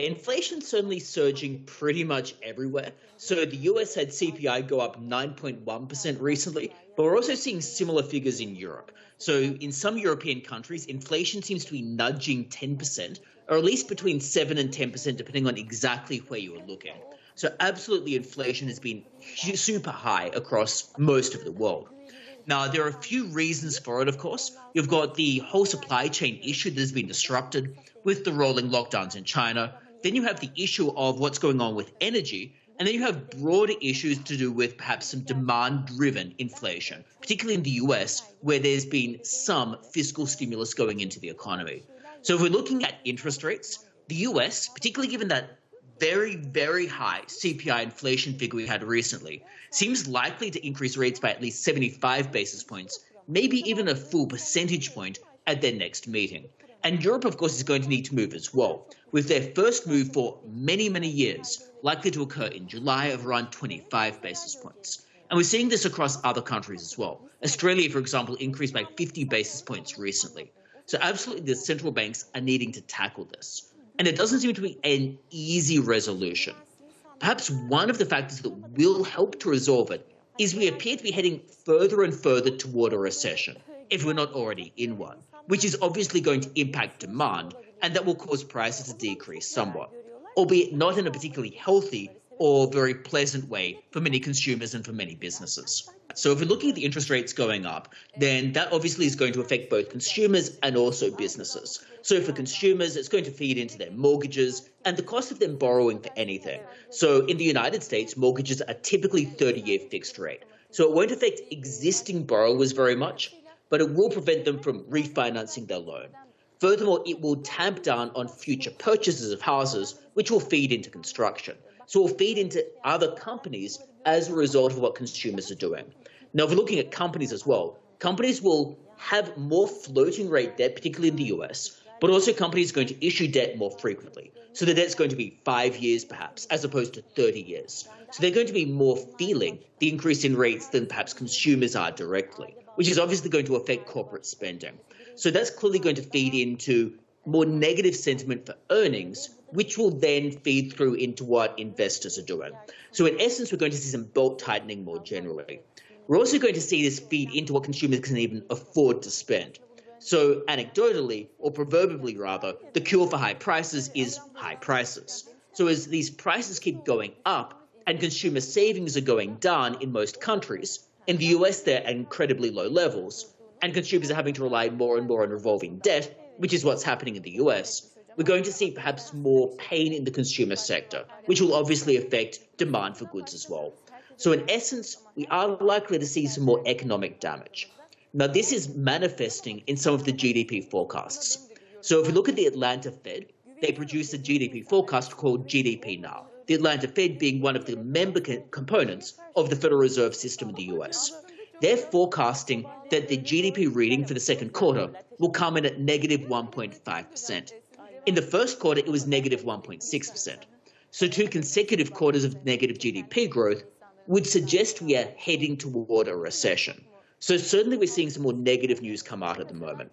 Inflation's certainly surging pretty much everywhere. So the US had CPI go up 9.1% recently, but we're also seeing similar figures in Europe. So in some European countries, inflation seems to be nudging 10%, or at least between 7 and 10%, depending on exactly where you are looking. So absolutely, inflation has been super high across most of the world. Now, there are a few reasons for it, of course. You've got the whole supply chain issue that has been disrupted with the rolling lockdowns in China. Then you have the issue of what's going on with energy. And then you have broader issues to do with perhaps some demand-driven inflation, particularly in the US, where there's been some fiscal stimulus going into the economy. So if we're looking at interest rates, the US, particularly given that very, very high CPI inflation figure we had recently, seems likely to increase rates by at least 75 basis points, maybe even a full percentage point at their next meeting. And Europe, of course, is going to need to move as well, with their first move for many, many years likely to occur in July of around 25 basis points. And we're seeing this across other countries as well. Australia, for example, increased by 50 basis points recently. So absolutely, the central banks are needing to tackle this. And it doesn't seem to be an easy resolution. Perhaps one of the factors that will help to resolve it is we appear to be heading further and further toward a recession, if we're not already in one, which is obviously going to impact demand, and that will cause prices to decrease somewhat, albeit not in a particularly healthy or very pleasant way for many consumers and for many businesses. So if we're looking at the interest rates going up, then that obviously is going to affect both consumers and also businesses. So for consumers, it's going to feed into their mortgages and the cost of them borrowing for anything. So in the United States, mortgages are typically 30-year fixed rate. So it won't affect existing borrowers very much, but it will prevent them from refinancing their loan. Furthermore, it will tamp down on future purchases of houses, which will feed into construction. So it will feed into other companies as a result of what consumers are doing. Now, if we're looking at companies as well, companies will have more floating rate debt, particularly in the US, but also companies are going to issue debt more frequently. So the debt's going to be 5 years perhaps, as opposed to 30 years. So they're going to be more feeling the increase in rates than perhaps consumers are directly, which is obviously going to affect corporate spending. So that's clearly going to feed into more negative sentiment for earnings, which will then feed through into what investors are doing. So in essence, we're going to see some belt tightening more generally. We're also going to see this feed into what consumers can even afford to spend. So anecdotally, or proverbially rather, the cure for high prices is high prices. So as these prices keep going up and consumer savings are going down in most countries, in the US they're at incredibly low levels, and consumers are having to rely more and more on revolving debt, which is what's happening in the US, we're going to see perhaps more pain in the consumer sector, which will obviously affect demand for goods as well. So in essence, we are likely to see some more economic damage. Now, this is manifesting in some of the GDP forecasts. So if we look at the Atlanta Fed, they produce a GDP forecast called GDP Now, the Atlanta Fed being one of the member components of the Federal Reserve System in the US. They're forecasting that the GDP reading for the second quarter will come in at negative 1.5%. In the first quarter, it was negative 1.6%. So 2 consecutive quarters of negative GDP growth would suggest we are heading toward a recession. So certainly we're seeing some more negative news come out at the moment.